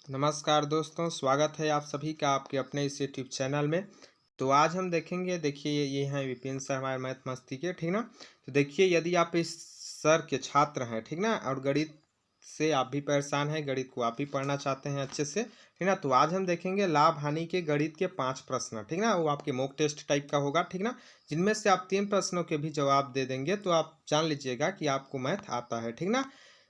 नमस्कार दोस्तों, स्वागत है आप सभी का आपके अपने इस यूट्यूब चैनल में। तो आज हम देखेंगे, देखिए ये हैं विपिन सर हमारे मैथ मस्ती के, ठीक ना। तो देखिए, यदि आप इस सर के छात्र हैं, ठीक ना, और गणित से आप भी परेशान हैं, गणित को आप भी पढ़ना चाहते हैं अच्छे से, ठीक ना, तो आज हम देखेंगे लाभ हानि के गणित के 5 प्रश्न, ठीक ना। वो आपके मॉक टेस्ट टाइप का होगा, ठीक ना, जिनमें से आप 3 प्रश्नों के भी जवाब दे देंगे तो आप जान लीजिएगा कि आपको मैथ आता है, ठीक ना,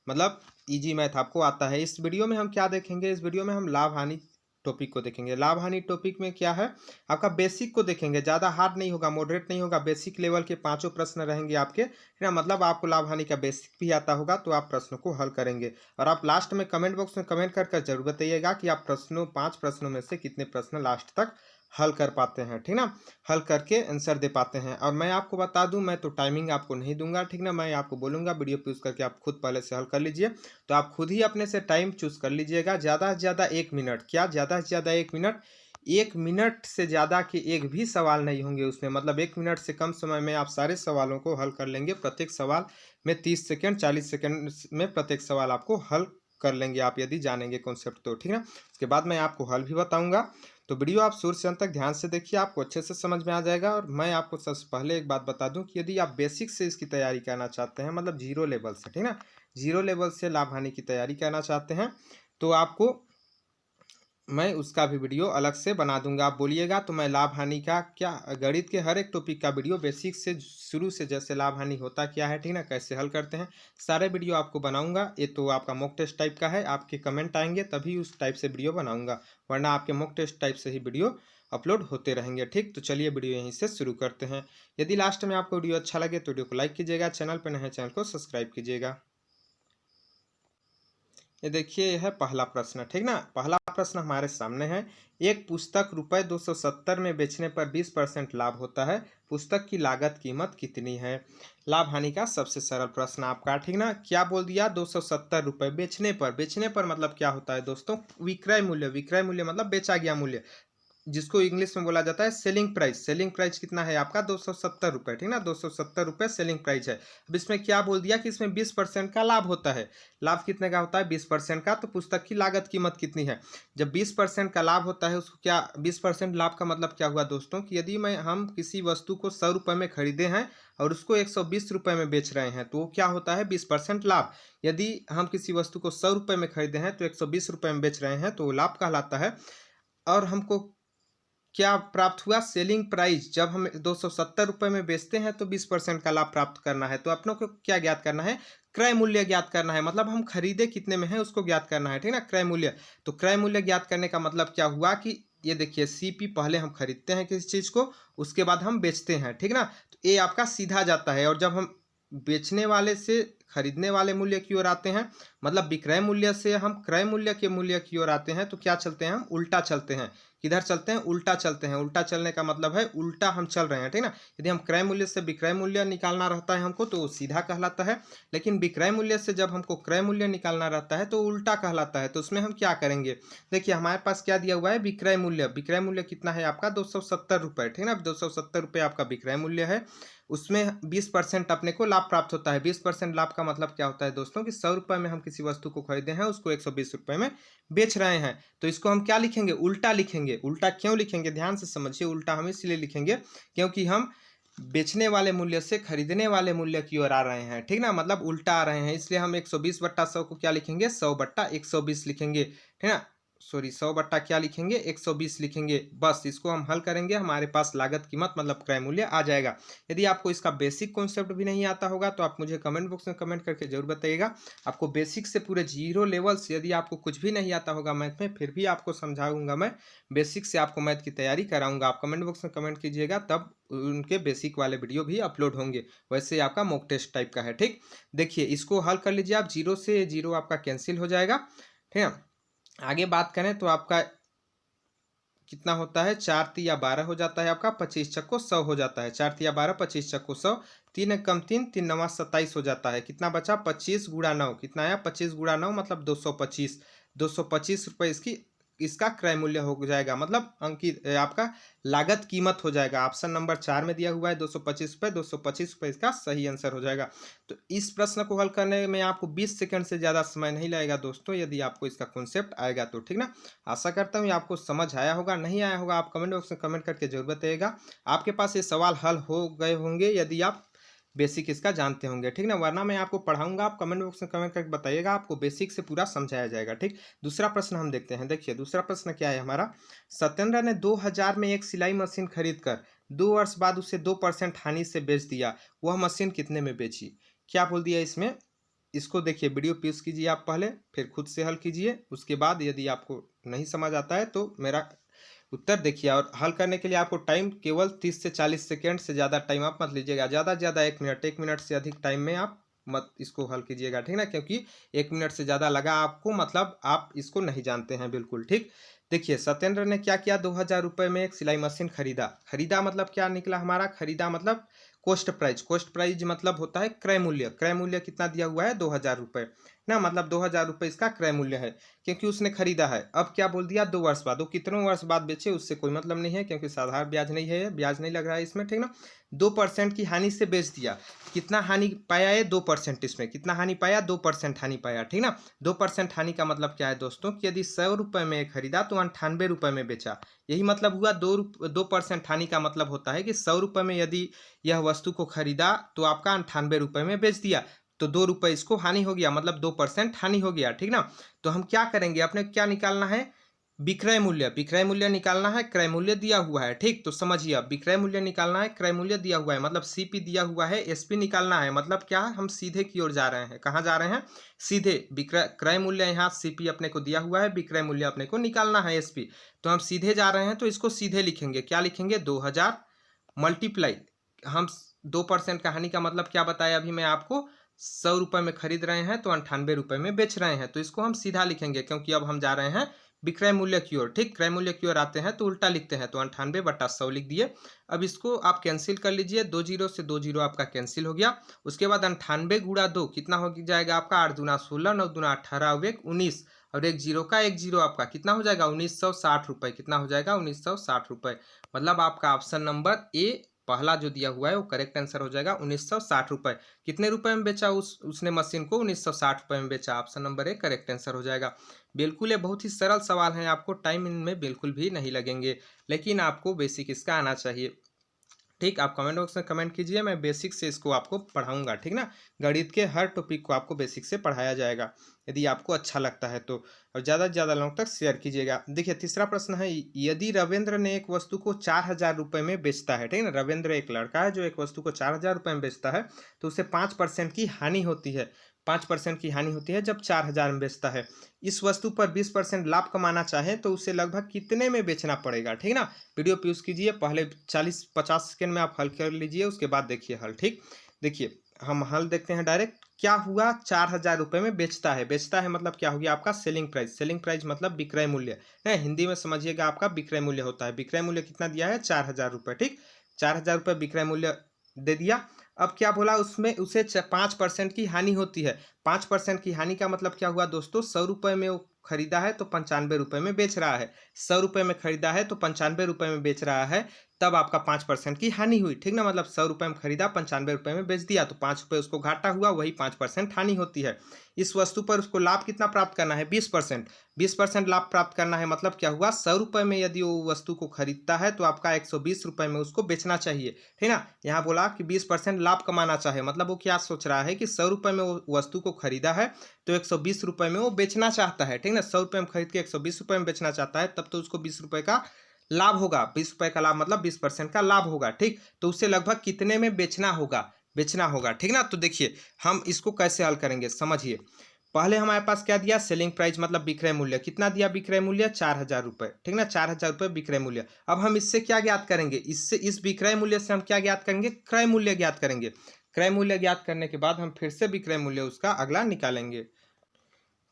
मतलब इजी मैथ आपको आता है। इस वीडियो में हम क्या देखेंगे, इस वीडियो में हम लाभ हानि टॉपिक को देखेंगे। लाभ हानि टॉपिक में क्या है, आपका बेसिक को देखेंगे, ज़्यादा हार्ड नहीं होगा, मॉडरेट नहीं होगा, बेसिक लेवल के 5 प्रश्न रहेंगे आपके, है ना। मतलब आपको लाभ हानि का बेसिक भी आता होगा तो आप प्रश्नों को हल करेंगे। और आप लास्ट में कमेंट बॉक्स में कमेंट कर जरूर बताइएगा कि आप 5 प्रश्नों में से कितने प्रश्न लास्ट तक हल कर पाते हैं, ठीक ना, हल करके आंसर दे पाते हैं। और मैं आपको बता दूं, मैं तो टाइमिंग आपको नहीं दूंगा, ठीक ना, मैं आपको बोलूंगा वीडियो पॉज करके आप खुद पहले से हल कर लीजिए। तो आप खुद ही अपने से टाइम चूज कर लीजिएगा, ज़्यादा से ज़्यादा 1 मिनट, क्या ज़्यादा से ज़्यादा 1 मिनट, 1 मिनट से ज़्यादा के एक भी सवाल नहीं होंगे उसमें, मतलब 1 मिनट से कम समय में आप सारे सवालों को हल कर लेंगे। प्रत्येक सवाल में 30 सेकेंड 40 सेकेंड में प्रत्येक सवाल आपको हल कर लेंगे आप, यदि जानेंगे कॉन्सेप्ट तो, ठीक ना। उसके बाद मैं आपको हल भी बताऊंगा। तो वीडियो आप शुरू से अंत तक ध्यान से देखिए, आपको अच्छे से समझ में आ जाएगा। और मैं आपको सबसे पहले एक बात बता दूं कि यदि आप बेसिक से इसकी तैयारी करना चाहते हैं, मतलब जीरो लेवल से, ठीक ना, जीरो लेवल से लाभ हानि की तैयारी करना चाहते हैं, तो आपको मैं उसका भी वीडियो अलग से बना दूंगा। आप बोलिएगा तो मैं लाभ हानि का क्या, गणित के हर एक टॉपिक का वीडियो बेसिक से शुरू से, जैसे लाभ हानि होता क्या है, ठीक ना, कैसे हल करते हैं, सारे वीडियो आपको बनाऊंगा। ये तो आपका मॉक टेस्ट टाइप का है, आपके कमेंट आएंगे तभी उस टाइप से वीडियो बनाऊंगा, वरना आपके मॉक टेस्ट टाइप से ही वीडियो अपलोड होते रहेंगे, ठीक। तो चलिए वीडियो यहीं से शुरू करते हैं। यदि लास्ट में आपको वीडियो अच्छा लगे तो वीडियो को लाइक कीजिएगा, चैनल पर नए हैं चैनल को सब्सक्राइब कीजिएगा। ये देखिए, यह है पहला प्रश्न, ठीक ना। पहला प्रश्न हमारे सामने है। एक पुस्तक रुपए 270 में बेचने पर 20% लाभ होता है, पुस्तक की लागत कीमत कितनी है। लाभ हानि का सबसे सरल प्रश्न आपका, ठीक ना। क्या बोल दिया, 270 रुपये बेचने पर, बेचने पर मतलब क्या होता है दोस्तों, विक्रय मूल्य, विक्रय मूल्य मतलब बेचा गया मूल्य, जिसको इंग्लिश में बोला जाता है सेलिंग प्राइस। सेलिंग प्राइस कितना है आपका, 270 रुपये, ठीक ना, 270 रुपये सेलिंग प्राइस है। अब इसमें क्या बोल दिया कि इसमें 20% का लाभ होता है। लाभ कितने का होता है, 20% का। तो पुस्तक की लागत कीमत कितनी है। जब 20% का लाभ होता है, उसको क्या, 20% लाभ का मतलब क्या हुआ दोस्तों, कि यदि हम किसी वस्तु को 100 रुपये में खरीदे हैं और उसको 120 रुपये में बेच रहे हैं, तो क्या होता है, 20% लाभ। यदि हम किसी वस्तु को 100 रुपये में खरीदे हैं तो 120 रुपये में बेच रहे हैं, तो लाभ कहलाता है। और हमको क्या प्राप्त हुआ, सेलिंग प्राइस। जब हम 270 रुपये में बेचते हैं तो 20% का लाभ प्राप्त करना है, तो अपनों को क्या ज्ञात करना है, क्रय मूल्य ज्ञात करना है, मतलब हम खरीदे कितने में है उसको ज्ञात करना है, ठीक ना, क्रय मूल्य। तो क्रय मूल्य ज्ञात करने का मतलब क्या हुआ कि ये देखिए, सीपी पहले हम खरीदते हैं किसी चीज़ को, उसके बाद हम बेचते हैं, ठीक ना। तो ये आपका सीधा जाता है। और जब हम बेचने वाले से खरीदने वाले मूल्य की ओर आते हैं, मतलब विक्रय मूल्य से हम क्रय मूल्य के मूल्य की ओर आते हैं, तो क्या चलते हैं, हम उल्टा चलते हैं। किधर चलते हैं, उल्टा चलते हैं। उल्टा चलने का मतलब है उल्टा हम चल रहे हैं, ठीक ना। यदि हम क्रय मूल्य से विक्रय मूल्य निकालना रहता है हमको, तो सीधा कहलाता है। लेकिन विक्रय मूल्य से जब हमको क्रय मूल्य निकालना रहता है तो उल्टा कहलाता है। तो उसमें हम क्या करेंगे, देखिए हमारे पास क्या दिया हुआ है, विक्रय मूल्य। विक्रय मूल्य कितना है आपका, 270 रुपये, ठीक ना, 270 रुपये आपका विक्रय मूल्य है। उसमें 20% अपने को लाभ प्राप्त होता है। 20% लाभ का मतलब क्या होता है दोस्तों, कि 100 रुपये में हम किसी वस्तु को खरीदे हैं, उसको 120 रुपये में बेच रहे हैं, तो इसको हम क्या लिखेंगे, उल्टा लिखेंगे। उल्टा क्यों लिखेंगे, ध्यान से समझिए। उल्टा हम इसलिए लिखेंगे क्योंकि हम बेचने वाले मूल्य से खरीदने वाले मूल्य की ओर आ रहे हैं, ठीक ना, मतलब उल्टा आ रहे हैं। इसलिए हम 120/100 को क्या लिखेंगे, 100/120 लिखेंगे, ठीक ना। सॉरी, 100 बट्टा क्या लिखेंगे, 120 लिखेंगे। बस इसको हम हल करेंगे, हमारे पास लागत कीमत मतलब क्रय मूल्य आ जाएगा। यदि आपको इसका बेसिक कॉन्सेप्ट भी नहीं आता होगा तो आप मुझे कमेंट बॉक्स में कमेंट करके जरूर बताइएगा। आपको बेसिक से पूरे जीरो लेवल से, यदि आपको कुछ भी नहीं आता होगा मैथ में, फिर भी आपको समझाऊंगा मैं, बेसिक से आपको मैथ की तैयारी कराऊंगा। आप कमेंट बॉक्स में कमेंट कीजिएगा, तब उनके बेसिक वाले वीडियो भी अपलोड होंगे। वैसे आपका मॉक टेस्ट टाइप का है, ठीक। देखिए इसको हल कर लीजिए आप, जीरो से जीरो आपका कैंसिल हो जाएगा, ठीक है। आगे बात करें तो आपका कितना होता है, 4×3=12 हो जाता है आपका, 25×100 हो जाता है। 4×3=12, 25×100, 3 एक कम 3, 3×9=27 हो जाता है। कितना बचा, 25 × 9, कितना आया, 25 × 9 मतलब 225। 225 रुपये इसकी इसका क्रय मूल्य हो जाएगा, मतलब अंकित आपका लागत कीमत हो जाएगा। ऑप्शन नंबर 4 में दिया हुआ है 225 रुपये, 225 रुपये इसका सही आंसर हो जाएगा। तो इस प्रश्न को हल करने में आपको 20 सेकंड से ज़्यादा समय नहीं लगेगा दोस्तों, यदि आपको इसका कॉन्सेप्ट आएगा तो, ठीक ना। आशा करता हूँ आपको समझ आया होगा, नहीं आया होगा आप कमेंट बॉक्स में कमेंट करके जरूर बताइएगा। आपके पास ये सवाल हल हो गए होंगे यदि आप बेसिक इसका जानते होंगे, ठीक ना, वरना मैं आपको पढ़ाऊंगा, आप कमेंट बॉक्स में कमेंट करके बताइएगा, आपको बेसिक से पूरा समझाया जाएगा, ठीक। दूसरा प्रश्न हम देखते हैं। देखिए दूसरा प्रश्न क्या है हमारा, सत्येंद्र ने 2000 में एक सिलाई मशीन खरीद कर 2 वर्ष बाद उसे 2% हानि से बेच दिया, वह मशीन कितने में बेची? क्या बोल दिया इसमें, इसको देखिए वीडियो पॉज कीजिए आप पहले, फिर खुद से हल कीजिए, उसके बाद यदि आपको नहीं समझ आता है तो मेरा उत्तर देखिए। और हल करने के लिए आपको टाइम केवल 30 से 40 सेकेंड से ज़्यादा टाइम आप मत लीजिएगा, ज़्यादा से ज़्यादा 1 मिनट, 1 मिनट से अधिक टाइम में आप मत इसको हल कीजिएगा, ठीक ना, क्योंकि 1 मिनट से ज़्यादा लगा आपको मतलब आप इसको नहीं जानते हैं बिल्कुल, ठीक। देखिए सत्येंद्र ने क्या किया, 2000 रुपये में एक सिलाई मशीन खरीदा। खरीदा मतलब क्या निकला हमारा, खरीदा मतलब कॉस्ट प्राइस, कॉस्ट प्राइस मतलब होता है क्रय मूल्य। क्रय मूल्य कितना दिया हुआ है, 2000 रुपये ना, मतलब 2000 रुपये इसका क्रय मूल्य है, क्योंकि उसने खरीदा है। अब क्या बोल दिया, 2 वर्ष बाद, वो कितने वर्ष बाद बेचे उससे कोई मतलब नहीं है, क्योंकि साधारण ब्याज नहीं है, ब्याज नहीं लग रहा है इसमें, ठीक ना। 2% की हानि से बेच दिया। कितना हानि पाया है, 2%, इसमें कितना हानि पाया, 2% हानि पाया, ठीक ना। 2% हानि का मतलब क्या है दोस्तों, कि यदि 100 रुपये में खरीदा तो 98 रुपये में बेचा, यही मतलब हुआ। 2% हानि का मतलब होता है कि 100 रुपये में यदि यह वस्तु को खरीदा तो आपका 98 रुपये में बेच दिया, तो 2 रुपये इसको हानि हो गया, मतलब 2% हानि हो गया, ठीक ना। तो हम क्या करेंगे, अपने क्या निकालना है, विक्रय मूल्य, विक्रय मूल्य निकालना है, क्रय मूल्य दिया हुआ है, ठीक। तो समझिए अब विक्रय मूल्य निकालना है, क्रय मूल्य दिया हुआ है, मतलब सीपी दिया हुआ है, एसपी निकालना है, मतलब क्या है, हम सीधे की ओर जा रहे हैं, कहाँ जा रहे हैं, सीधे। विक्रय क्रय मूल्य यहाँ सीपी अपने को दिया हुआ है, विक्रय मूल्य अपने को निकालना है एसपी, तो हम सीधे जा रहे हैं, तो इसको सीधे लिखेंगे, क्या लिखेंगे, 2000 मल्टीप्लाई, हम 2% का हानि का मतलब क्या बताया अभी मैं आपको, 100 रुपये में खरीद रहे हैं तो 98 रुपये में बेच रहे हैं, तो इसको हम सीधा लिखेंगे, क्योंकि अब हम जा रहे हैं विक्रय मूल्य की ओर, ठीक। क्रय मूल्य की ओर आते हैं तो उल्टा लिखते हैं, तो 98/100 लिख दिए। अब इसको आप कैंसिल कर लीजिए, 2 जीरो से 2 जीरो आपका कैंसिल हो गया। उसके बाद 98 गुणा 2 कितना हो जाएगा आपका, 8 दूना 16, 9 दूना 18 और 1 19, और एक जीरो का एक जीरो आपका कितना हो जाएगा, 1960 रुपये, कितना हो जाएगा, 1960 रुपये। मतलब आपका ऑप्शन नंबर ए पहला जो दिया हुआ है वो करेक्ट आंसर हो जाएगा, 1960 रुपये। कितने रुपए में बेचा उसने मशीन को, 1960 रुपये में बेचा, option number A correct answer हो जाएगा। बिल्कुल ये बहुत ही सरल सवाल है, आपको टाइम इनमें बिल्कुल भी नहीं लगेंगे, लेकिन आपको बेसिक इसका आना चाहिए, ठीक। आप कमेंट बॉक्स में कमेंट कीजिए, मैं बेसिक से इसको आपको पढ़ाऊंगा, ठीक ना। गणित के हर टॉपिक को आपको बेसिक से पढ़ाया जाएगा, यदि आपको अच्छा लगता है तो, और ज़्यादा से ज़्यादा लोगों तक शेयर कीजिएगा। देखिए तीसरा प्रश्न है, यदि रविंद्र ने एक वस्तु को 4000 रुपये में बेचता है, ठीक ना, रविंद्र एक लड़का है जो एक वस्तु को 4000 रुपये में बेचता है, तो उसे 5% की हानि होती है, 5% की हानि होती है जब 4000 में बेचता है। इस वस्तु पर 20% लाभ कमाना चाहे तो उसे लगभग कितने में बेचना पड़ेगा, ठीक ना। वीडियो पॉज कीजिए, पहले 40-50 सेकेंड में आप हल कर लीजिए, उसके बाद देखिए हल, ठीक। देखिए हम हल देखते हैं डायरेक्ट। क्या हुआ, 4000 रुपये में बेचता है, बेचता है मतलब क्या हो गया आपका सेलिंग प्राइस, सेलिंग प्राइस मतलब विक्रय मूल्य है, हिंदी में समझिएगा आपका विक्रय मूल्य होता है। विक्रय मूल्य कितना दिया है, 4000 रुपये, ठीक। 4000 रुपये विक्रय मूल्य दे दिया। अब क्या बोला, उसमें उसे 5% की हानि होती है। 5% की हानि का मतलब क्या हुआ दोस्तों, 100 रुपये में वो खरीदा है तो 95 रुपये में बेच रहा है, 100 रुपये में खरीदा है तो 95 रुपये में बेच रहा है, तब आपका 5% की हानि हुई, ठीक ना। मतलब 100 रुपये में खरीदा, 95 रुपये में बेच दिया, तो 5 रुपये उसको घाटा हुआ, वही 5% हानि होती है। इस वस्तु पर उसको लाभ कितना प्राप्त करना है, 20%, 20% लाभ प्राप्त करना है, मतलब क्या हुआ, 100 रुपये में यदि वो वस्तु को खरीदता है तो आपका 120 रुपये में उसको बेचना चाहिए, ठीक ना। यहाँ बोला कि 20% लाभ कमाना चाहे, मतलब वो क्या सोच रहा है कि 100 रुपये में वो वस्तु को खरीदा है तो 120 रुपये में वो बेचना चाहता है, ठीक ना। 100 रुपये में खरीद के 120 रुपये में बेचना चाहता है, तब तो उसको 20 रुपये का लाभ होगा, 20 रुपये का लाभ मतलब 20% का लाभ होगा, ठीक। तो उसे लगभग कितने में बेचना होगा, बेचना होगा, ठीक ना। तो देखिए हम इसको कैसे हल करेंगे, समझिए। पहले हमारे पास क्या दिया, सेलिंग प्राइस मतलब विक्रय मूल्य, कितना दिया विक्रय मूल्य, 4000 रुपये, ठीक ना, 4000 रुपये विक्रय मूल्य। अब हम इससे क्या ज्ञात करेंगे, इससे इस विक्रय मूल्य से हम क्या ज्ञात करेंगे, क्रय मूल्य ज्ञात करेंगे। क्रय मूल्य ज्ञात करने के बाद हम फिर से विक्रय मूल्य उसका अगला निकालेंगे।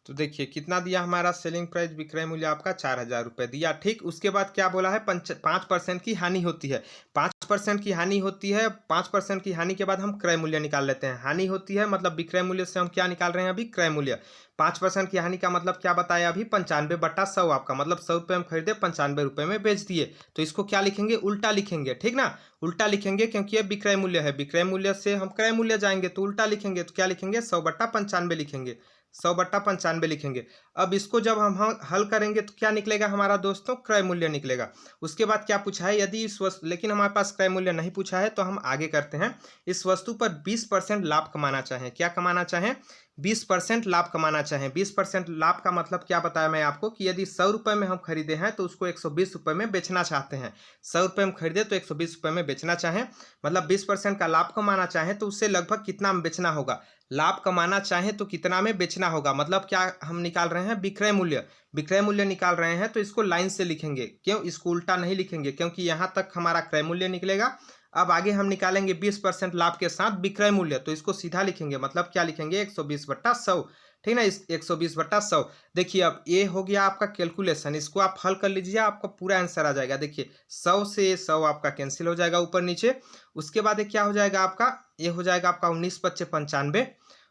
तो देखिए कितना दिया हमारा सेलिंग प्राइस, विक्रय मूल्य आपका 4000 रुपये दिया, ठीक। उसके बाद क्या बोला है, 5% की हानि होती है। 5 5% की हानि होती है, 5% की हानि के बाद हम क्रय मूल्य निकाल लेते हैं। हानि होती है मतलब विक्रय मूल्य से हम क्या निकाल रहे हैं अभी, क्रय मूल्य। 5% की हानि का मतलब क्या बताया अभी, 95/100 आपका मतलब 100 रुपये में खरीदे, 95 रुपये में बेच दिए। तो इसको क्या लिखेंगे, उल्टा लिखेंगे, ठीक ना, उल्टा लिखेंगे क्योंकि ये विक्रय मूल्य है। विक्रय मूल्य से हम क्रय मूल्य जाएंगे तो उल्टा लिखेंगे, तो क्या लिखेंगे, 100/95 लिखेंगे, 100/95 लिखेंगे। अब इसको जब हम हल करेंगे तो क्या निकलेगा हमारा दोस्तों, क्रय मूल्य निकलेगा। उसके बाद क्या पूछा है, यदि इस वस्तु, लेकिन हमारे पास क्रय मूल्य नहीं पूछा है तो हम आगे करते हैं। इस वस्तु पर 20% लाभ कमाना चाहें, क्या कमाना चाहें, 20% लाभ कमाना चाहें। 20% लाभ का मतलब क्या बताया मैं आपको कि यदि 100 रुपये में हम खरीदे हैं तो उसको 120 रुपये में बेचना चाहते हैं। 100 रुपये में खरीदे तो 120 रुपये में बेचना चाहें, मतलब 20% का लाभ कमाना चाहें तो उससे लगभग कितना में बेचना होगा। लाभ कमाना चाहें तो कितना में बेचना होगा, मतलब क्या हम निकाल रहे हैं, विक्रय मूल्य। विक्रय मूल्य निकाल रहे हैं तो इसको लाइन से लिखेंगे, क्यों, इसको उल्टा नहीं लिखेंगे क्योंकि यहाँ तक हमारा क्रय मूल्य निकलेगा। अब आगे हम निकालेंगे 20% लाभ के साथ विक्रय मूल्य, तो इसको सीधा लिखेंगे, मतलब क्या लिखेंगे, 120/100, ठीक ना, इस 120/100। देखिए अब ये हो गया आपका कैलकुलेशन, इसको आप हल कर लीजिए, आपका पूरा आंसर आ जाएगा। देखिए 100 से 100 आपका कैंसिल हो जाएगा ऊपर नीचे। उसके बाद क्या हो जाएगा आपका, ये हो जाएगा आपका 19×5 = 95,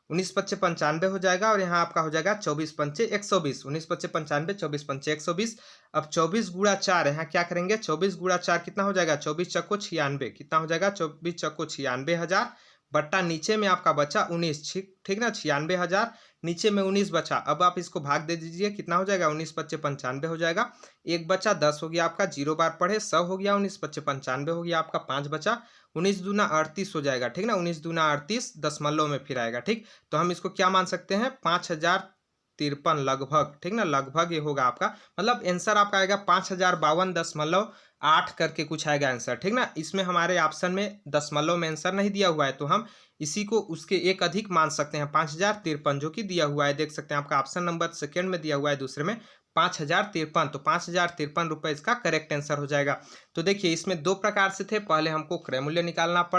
19×5 = 95 हो जाएगा, और यहाँ आपका हो जाएगा 24×5 = 120, 19×5 = 24, 24×5 = 120। अब 24×4, यहाँ क्या करेंगे, 24×4 कितना हो जाएगा, 24×96, कितना हो जाएगा, 24×96 बट्टा नीचे में आपका बचा 19, ठीक ना, 96,000, नीचे में 19 बचा। अब आप इसको भाग दे दीजिए, कितना हो जाएगा, 19×95 हो जाएगा, एक बचा 10 हो गया आपका, 0 बार पढ़े 100 हो गया, 19×95 हो गया आपका, 5 बचा, 19 दूना 38 हो जाएगा, ठीक ना, 19 दूना 38 दशमलव में फिर आएगा, ठीक। तो हम इसको क्या मान सकते हैं, 5053 लगभग, ठीक ना, लगभग ये होगा आपका, मतलब आंसर आपका आएगा 5052.8 करके कुछ आएगा आंसर, ठीक ना। इसमें हमारे ऑप्शन में दशमलव में आंसर नहीं दिया हुआ है, तो हम इसी को उसके एक अधिक मान सकते हैं, 5053 जो कि दिया हुआ है, देख सकते हैं आपका ऑप्शन नंबर सेकेंड में दिया हुआ है, दूसरे में 5053, तो 5053 रुपये इसका करेक्ट आंसर हो जाएगा। तो देखिए इसमें दो प्रकार से थे, पहले हमको क्रय मूल्य निकालना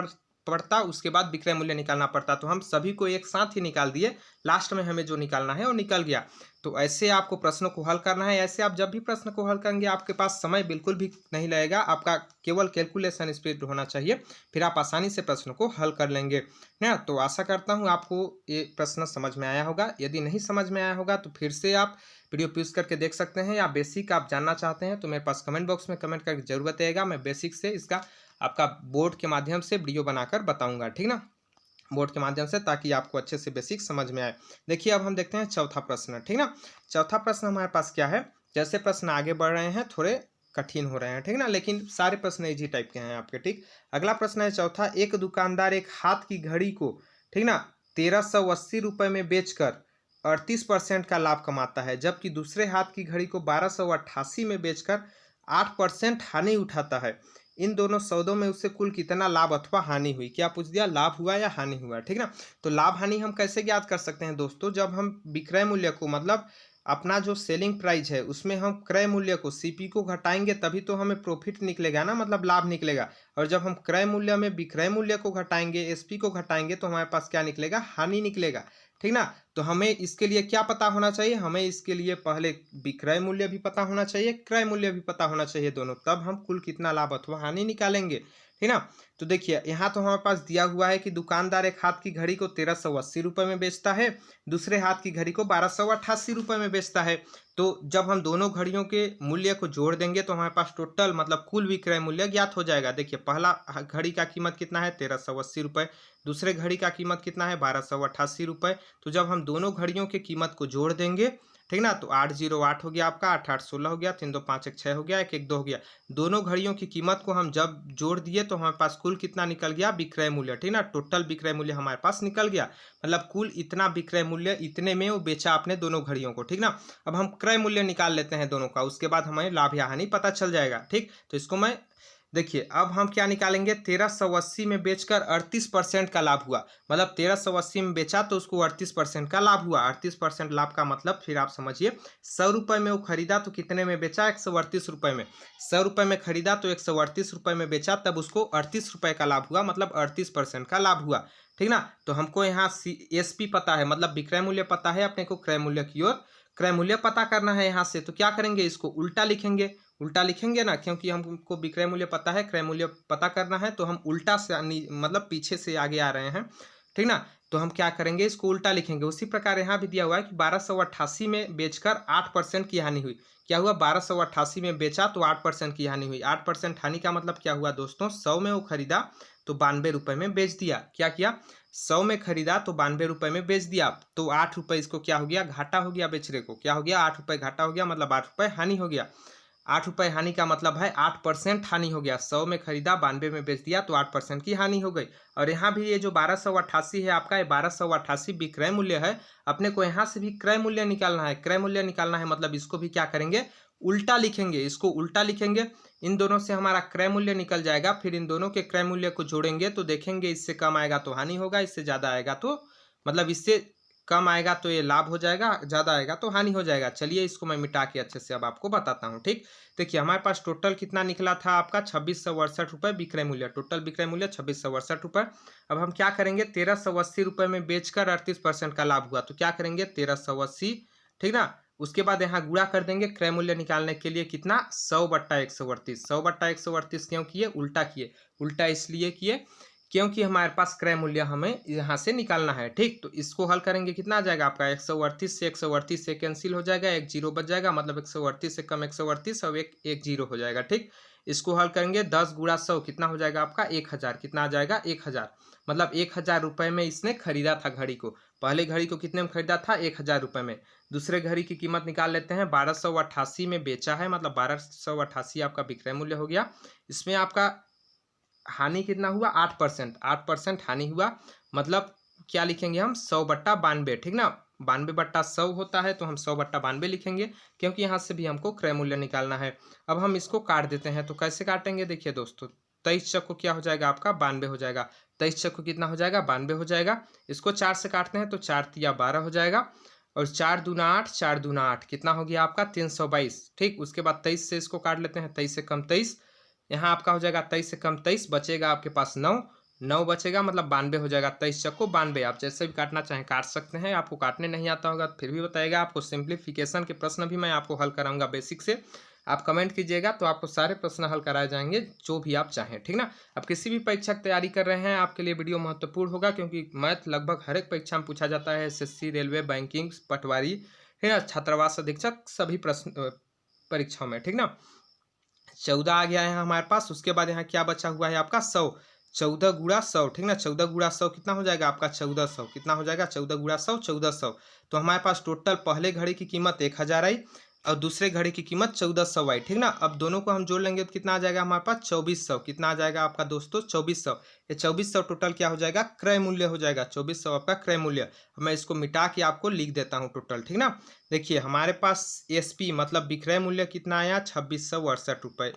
पड़ता, उसके बाद विक्रय मूल्य निकालना पड़ता, तो हम सभी को एक साथ ही निकाल दिए, लास्ट में हमें जो निकालना है वो निकल गया। तो ऐसे आपको प्रश्नों को हल करना है, ऐसे आप जब भी प्रश्न को हल करेंगे आपके पास समय बिल्कुल भी नहीं लगेगा, आपका केवल कैलकुलेशन स्पीड होना चाहिए, फिर आप आसानी से प्रश्न को हल कर लेंगे ना। तो आशा करता हूँ आपको ये प्रश्न समझ में आया होगा, यदि नहीं समझ में आया होगा तो फिर से आप वीडियो पॉज करके देख सकते हैं, या बेसिक आप जानना चाहते हैं तो मेरे पास कमेंट बॉक्स में कमेंट करके जरूर बताइएगा, मैं बेसिक से इसका आपका बोर्ड के माध्यम से वीडियो बनाकर बताऊंगा, ठीक ना, बोर्ड के माध्यम से, ताकि आपको अच्छे से बेसिक समझ में आए। देखिए अब हम देखते हैं चौथा प्रश्न, ठीक ना। चौथा प्रश्न हमारे पास क्या है, जैसे प्रश्न आगे बढ़ रहे हैं थोड़े कठिन हो रहे हैं, ठीक ना, लेकिन सारे प्रश्न इजी टाइप के हैं आपके, ठीक। अगला प्रश्न है चौथा, एक दुकानदार एक हाथ की घड़ी को, ठीक ना, 1380 रुपये में बेचकर 38% का लाभ कमाता है, जबकि दूसरे हाथ की घड़ी को 1288 में बेचकर 8% हानि उठाता है। इन दोनों सौदों में उससे कुल कितना लाभ अथवा हानि हुई, क्या पूछ दिया, लाभ हुआ या हानि हुआ, ठीक ना। तो लाभ हानि हम कैसे ज्ञात कर सकते हैं दोस्तों, जब हम विक्रय मूल्य को, मतलब अपना जो सेलिंग प्राइस है उसमें हम क्रय मूल्य को, सीपी को घटाएंगे तभी तो हमें प्रॉफिट निकलेगा ना, मतलब लाभ निकलेगा। और जब हम क्रय मूल्य में विक्रय मूल्य को घटाएंगे, एसपी को घटाएंगे, तो हमारे पास क्या निकलेगा, हानि निकलेगा, ठीक ना। तो हमें इसके लिए क्या पता होना चाहिए, हमें इसके लिए पहले विक्रय मूल्य भी पता होना चाहिए, क्रय मूल्य भी पता होना चाहिए, दोनों, तब हम कुल कितना लाभ अथवा हानि निकालेंगे, ठीक ना। तो देखिए यहाँ तो हमारे पास दिया हुआ है कि दुकानदार एक हाथ की घड़ी को 1380 रुपये में बेचता है, दूसरे हाथ की घड़ी को 1288 रुपये में बेचता है। तो जब हम दोनों घड़ियों के मूल्य को जोड़ देंगे तो हमारे पास टोटल मतलब कुल विक्रय मूल्य ज्ञात हो जाएगा। देखिए पहला घड़ी का कीमत कितना है, 1380 रुपये, दूसरे घड़ी का कीमत कितना है, 1288 रुपये। तो जब हम दोनों घड़ियों की कीमत को जोड़ देंगे, ठीक ना, तो 808 हो गया आपका, 8816 हो गया, 32516 हो गया, 112 हो गया। दोनों घड़ियों की कीमत को हम जब जोड़ दिए तो हमारे पास कुल कितना निकल गया, विक्रय मूल्य, ठीक ना, टोटल विक्रय मूल्य हमारे पास निकल गया, मतलब कुल इतना विक्रय मूल्य, इतने में वो बेचा आपने दोनों घड़ियों को, ठीक ना। अब हम क्रय मूल्य निकाल लेते हैं दोनों का, उसके बाद हमें लाभ या हानि पता चल जाएगा, ठीक। तो इसको मैं देखिए अब हम क्या निकालेंगे, 1380 में बेचकर 38% का लाभ हुआ, मतलब 1380 में बेचा तो उसको 38% का लाभ हुआ। 38% लाभ का मतलब फिर आप समझिए, 100 रुपये में वो खरीदा तो कितने में बेचा, 138 रुपये में। 100 रुपये में खरीदा तो 138 रुपये में बेचा, तब उसको 38 रुपये का लाभ हुआ, मतलब 38% का लाभ हुआ, ठीक ना। तो हमको यहाँ एसपी पता है, मतलब विक्रय मूल्य पता है, अपने को क्रय मूल्य की ओर क्रय मूल्य पता करना है यहाँ से। तो क्या करेंगे, इसको उल्टा लिखेंगे, उल्टा लिखेंगे ना, क्योंकि हमको विक्रय मूल्य पता है, क्रय मूल्य पता करना है, तो हम उल्टा से मतलब पीछे से आगे आ रहे हैं, ठीक ना। तो हम क्या करेंगे, इसको उल्टा लिखेंगे। उसी प्रकार यहाँ भी दिया हुआ है कि 1288 में बेचकर 8% की हानि हुई। क्या हुआ, 1288 में बेचा तो 8% की हानि हुई। 8% हानि का मतलब क्या हुआ दोस्तों, 100 में वो खरीदा तो 92 रुपये में बेच दिया। क्या किया, 100 में खरीदा तो 92 रुपये में बेच दिया, तो 8 रुपये इसको क्या हो गया, घाटा हो गया बेचने को। क्या हो गया, 8 रुपये घाटा हो गया, मतलब 8 रुपये हानि हो गया। 8 रुपये हानि का मतलब है 8% हानि हो गया। 100 में खरीदा 92 में बेच दिया तो 8% की हानि हो गई। और यहाँ भी ये जो 1288 है आपका, ये 1288 विक्रय मूल्य है। अपने को यहाँ से भी क्रय मूल्य निकालना है। क्रय मूल्य निकालना है मतलब इसको भी क्या करेंगे, उल्टा लिखेंगे। इसको उल्टा लिखेंगे, इन दोनों से हमारा क्रय मूल्य निकल जाएगा। फिर इन दोनों के क्रय मूल्य को जोड़ेंगे तो देखेंगे इससे कम आएगा तो हानि होगा, इससे ज़्यादा आएगा तो मतलब इससे कम आएगा तो ये लाभ हो जाएगा, ज़्यादा आएगा तो हानि हो जाएगा। चलिए इसको मैं मिटा के अच्छे से अब आपको बताता हूँ, ठीक। देखिए हमारे पास टोटल कितना निकला था आपका, 2668 रुपये विक्रय मूल्य। टोटल विक्रय मूल्य 2668 रुपये। अब हम क्या करेंगे, 1380 रुपये में बेचकर 38% का लाभ हुआ, तो क्या करेंगे 1380, ठीक ना। उसके बाद यहाँ गुणा कर देंगे क्रय मूल्य निकालने के लिए, कितना, 100/138। 100/138 क्यों किए, उल्टा किए। उल्टा इसलिए किए क्योंकि हमारे पास क्रय मूल्य हमें यहाँ से निकालना है, ठीक। तो इसको हल करेंगे, कितना आ जाएगा आपका, 138 से 138 से कैंसिल हो जाएगा, एक जीरो बच जाएगा, मतलब 138 से कम 138 और एक जीरो हो जाएगा, ठीक। इसको हल करेंगे, 10 गुणा 100 कितना हो जाएगा आपका, 1000। कितना आ जाएगा, 1000। मतलब 1000 रुपये में इसने खरीदा था घड़ी को। पहले घड़ी को कितने में खरीदा था, 1000 रुपये में। दूसरे घड़ी की कीमत निकाल लेते हैं, 1288 में बेचा है, मतलब 1288 आपका विक्रय मूल्य हो गया। इसमें आपका हानि कितना हुआ, 8%। 8% हानि हुआ, मतलब क्या लिखेंगे हम, 100/92, ठीक ना। 92/100 होता है, तो हम 100/92 लिखेंगे, क्योंकि यहाँ से भी हमको क्रय मूल्य निकालना है। अब हम इसको काट देते हैं, तो कैसे काटेंगे, देखिए दोस्तों, 23 चक्को क्या हो जाएगा आपका, 92 हो जाएगा। 23 चक्को कितना हो जाएगा, 92 हो जाएगा। इसको 4 से काटते हैं तो 4 तिया 12 हो जाएगा, और 4 दूना 8, 4 दूना 8 कितना हो गया आपका, 322, ठीक। उसके बाद 23 से इसको काट लेते हैं, 23 से कम 23, यहाँ आपका हो जाएगा 23 से कम 23, बचेगा आपके पास 9, 9 बचेगा, मतलब 92 हो जाएगा। 23 चक्को 92, आप जैसे भी काटना चाहें काट सकते हैं। आपको काटने नहीं आता होगा फिर भी बताइएगा, आपको सिंप्लीफिकेशन के प्रश्न भी मैं आपको हल कराऊंगा बेसिक से। आप कमेंट कीजिएगा तो आपको सारे प्रश्न हल कराए जाएंगे, जो भी आप चाहें, ठीक ना। अब किसी भी परीक्षा की तैयारी कर रहे हैं, आपके लिए वीडियो महत्वपूर्ण होगा, क्योंकि मैथ लगभग हर एक परीक्षा में पूछा जाता है। SSC, रेलवे, बैंकिंग, पटवारी, है ना, छात्रावास अधीक्षक, सभी प्रश्न परीक्षाओं में, ठीक ना। 14 आ गया है हमारे पास। उसके बाद यहाँ क्या बचा हुआ है आपका, 100। 14 गुणा 100, ठीक ना। 14 गुणा 100 कितना हो जाएगा आपका, 1400। कितना हो जाएगा, 14 गुणा 100, 1400। तो हमारे पास टोटल पहले घड़ी की कीमत 1000 आई और दूसरे घड़ी की कीमत 1400 आई, ठीक ना। अब दोनों को हम जोड़ लेंगे तो कितना आ जाएगा हमारे पास, 2400। कितना आ जाएगा आपका दोस्तों, 2400। ये 2400 टोटल क्या हो जाएगा, क्रय मूल्य हो जाएगा। 2400 आपका क्रय मूल्य। मैं इसको मिटा के आपको लिख देता हूँ टोटल, ठीक ना। देखिए हमारे पास SP मतलब विक्रय मूल्य कितना आया, 2668 रुपये।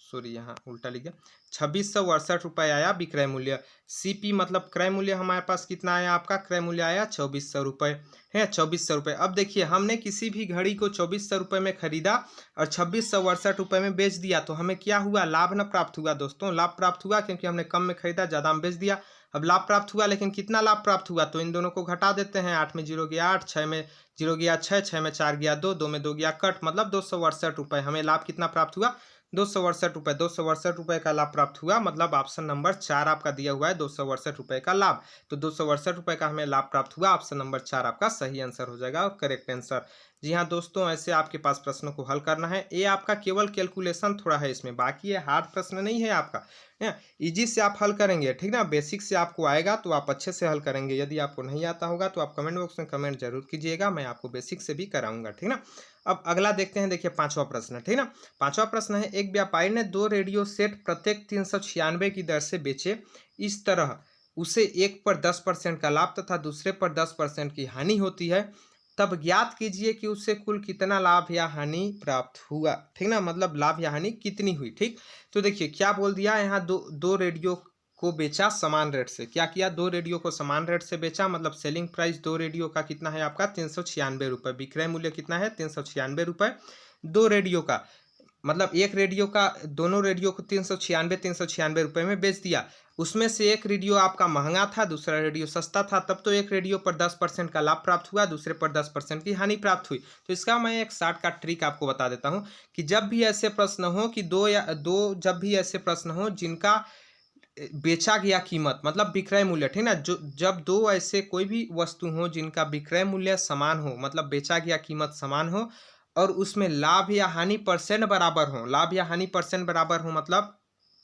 सॉरी यहाँ उल्टा लिख गया, 2668 रुपये आया विक्रय मूल्य। CP मतलब क्रय मूल्य हमारे पास कितना आया आपका, क्रय मूल्य आया 2400 रुपये, है 2400 रुपये। अब देखिए हमने किसी भी घड़ी को 2400 रुपये में खरीदा और 2668 रुपये में बेच दिया, तो हमें क्या हुआ, लाभ न प्राप्त हुआ दोस्तों। लाभ प्राप्त हुआ क्योंकि हमने कम में खरीदा, ज़्यादा में बेच दिया। अब लाभ प्राप्त हुआ, लेकिन कितना लाभ प्राप्त हुआ, तो इन दोनों को घटा देते हैं। 8 में 0 गया 8, 6 में 0 गया 6, 6 में 4 गया 2, 2 में 2 गया कट, मतलब 268 रुपये। हमें लाभ कितना प्राप्त हुआ, 268 रुपये। 268 रुपये का लाभ प्राप्त हुआ, मतलब ऑप्शन नंबर 4 आपका दिया हुआ है, 268 रुपये का लाभ। तो 268 रुपये का हमें लाभ प्राप्त हुआ, ऑप्शन नंबर 4 आपका सही आंसर हो जाएगा और करेक्ट आंसर। जी हाँ दोस्तों, ऐसे आपके पास प्रश्नों को हल करना है। ये आपका केवल कैलकुलेशन थोड़ा है इसमें, बाकी ये हार्ड प्रश्न नहीं है आपका, है इजी से आप हल करेंगे, ठीक ना। बेसिक से आपको आएगा तो आप अच्छे से हल करेंगे। यदि आपको नहीं आता होगा तो आप कमेंट बॉक्स में कमेंट जरूर कीजिएगा, मैं आपको बेसिक से भी कराऊंगा, ठीक ना। अब अगला देखते हैं, देखिए 5वां प्रश्न, ठीक ना। 5वां प्रश्न है, एक व्यापारी ने 2 रेडियो सेट प्रत्येक 396 की दर से बेचे। इस तरह उसे एक पर 10% का लाभ तथा दूसरे पर 10% की हानि होती है। तब ज्ञात कीजिए कि उससे कुल कितना लाभ या हानि प्राप्त हुआ, ठीक ना। मतलब लाभ या हानि कितनी हुई, ठीक। तो देखिए क्या बोल दिया यहाँ, दो रेडियो को बेचा समान रेट से। क्या किया, 2 रेडियो को समान रेट से बेचा, मतलब सेलिंग प्राइस 2 रेडियो का कितना है आपका, 396 रुपये। विक्रय मूल्य कितना है, 396 रुपये। 2 रेडियो का मतलब एक रेडियो का, दोनों रेडियो को 396 रुपये में बेच दिया। उसमें से एक रेडियो आपका महंगा था, दूसरा रेडियो सस्ता था, तब तो एक रेडियो पर 10% का लाभ प्राप्त हुआ, दूसरे पर 10% की हानि प्राप्त हुई। तो इसका मैं एक शॉर्टकट ट्रिक आपको बता देता हूँ कि जब भी ऐसे प्रश्न हो कि जब भी ऐसे प्रश्न हो जिनका बेचा गया कीमत मतलब विक्रय मूल्य, ठीक ना, जो जब दो ऐसे कोई भी वस्तु हो जिनका विक्रय मूल्य समान हो, मतलब बेचा गया कीमत समान हो, और उसमें लाभ या हानि परसेंट बराबर हो, लाभ या हानि परसेंट बराबर हो मतलब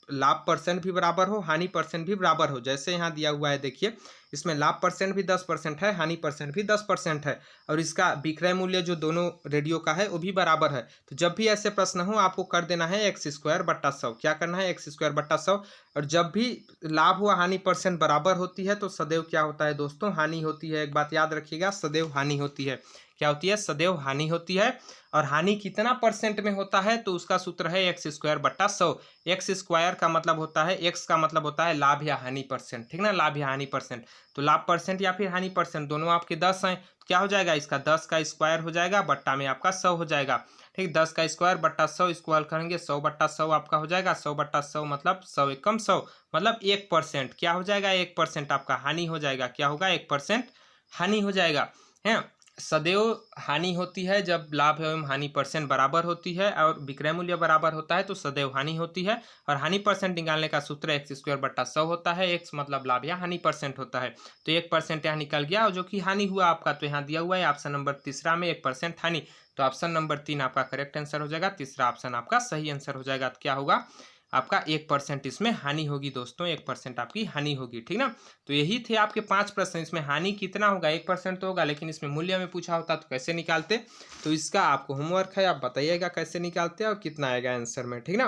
लाभ परसेंट भी बराबर हो, हानि परसेंट भी बराबर हो। जैसे यहाँ दिया हुआ है, देखिए इसमें लाभ परसेंट भी 10% है, हानि परसेंट भी 10% है, और इसका विक्रय मूल्य जो दोनों रेडियो का है वो भी बराबर है। तो जब भी ऐसे प्रश्न हो आपको कर देना है x²/100। क्या करना है, x²/100। और जब भी लाभ व हानि परसेंट बराबर होती है तो सदैव क्या होता है दोस्तों, हानि होती है। एक बात याद रखिएगा, सदैव हानि होती है। क्या होती है, सदैव हानि होती है। और हानि कितना परसेंट में होता है, तो उसका सूत्र है x²/100। एक्स स्क्वायर का मतलब होता है, एक्स का मतलब होता है लाभ या हानि परसेंट, ठीक ना, लाभ या हानि परसेंट। तो लाभ परसेंट या फिर हानि परसेंट दोनों आपके 10 हैं, तो क्या हो जाएगा, इसका 10 का स्क्वायर हो जाएगा, बट्टा में आपका 100 हो जाएगा। ठीक, 10 का स्क्वायर बट्टा 100 स्क्वायर करेंगे, 100/100 आपका हो जाएगा। 100/100 मतलब 100 एकम 100, मतलब 1%। क्या हो जाएगा, 1% आपका हानि हो जाएगा। क्या होगा, 1% हानि हो जाएगा। है, सदैव हानि होती है जब लाभ एवं हानि परसेंट बराबर होती है, और विक्रय मूल्य बराबर होता है तो सदैव हानि होती है। और हानि परसेंट निकालने का सूत्र x²/100 होता है। x मतलब लाभ या हानि परसेंट होता है। तो 1% यहाँ निकल गया, और जो कि हानि हुआ आपका, तो यहाँ दिया हुआ है ऑप्शन नंबर तीसरा में 1% हानि। तो ऑप्शन नंबर 3 आपका करेक्ट आंसर हो जाएगा, तीसरा ऑप्शन आपका सही आंसर हो जाएगा। तो क्या होगा, आपका 1% इसमें हानि होगी दोस्तों, 1% आपकी हानि होगी, ठीक ना। तो यही थे आपके 5 प्रश्न। इसमें हानि कितना होगा, 1% तो होगा, लेकिन इसमें मूल्य में पूछा होता तो कैसे निकालते। तो इसका आपको होमवर्क है, आप बताइएगा कैसे निकालते हैं और कितना आएगा आंसर में, ठीक ना।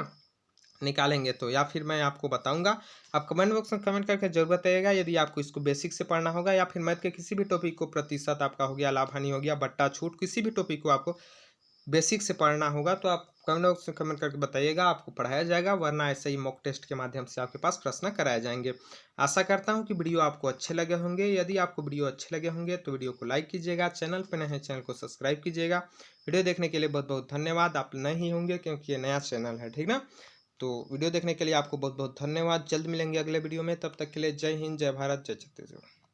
निकालेंगे तो, या फिर मैं आपको बताऊंगा, आप कमेंट बॉक्स में कमेंट करके जरूर बताइएगा। यदि आपको इसको बेसिक से पढ़ना होगा या फिर मैथ के किसी भी टॉपिक को, प्रतिशत आपका हो गया, लाभ हानि हो गया, बट्टा छूट, किसी भी टॉपिक को आपको बेसिक से पढ़ना होगा, तो आप कमेंट बॉक्स में कमेंट करके बताइएगा, आपको पढ़ाया जाएगा। वरना ऐसे ही मॉक टेस्ट के माध्यम से आपके पास प्रश्न कराए जाएंगे। आशा करता हूं कि वीडियो आपको अच्छे लगे होंगे। यदि आपको वीडियो अच्छे लगे होंगे तो वीडियो को लाइक कीजिएगा, चैनल पर नए हैं चैनल को सब्सक्राइब कीजिएगा। वीडियो देखने के लिए बहुत बहुत धन्यवाद। आप नए ही होंगे क्योंकि ये नया चैनल है, ठीक ना। तो वीडियो देखने के लिए आपको बहुत बहुत धन्यवाद। जल्द मिलेंगे अगले वीडियो में, तब तक के लिए जय हिंद, जय भारत, जय छत्तीसगढ़।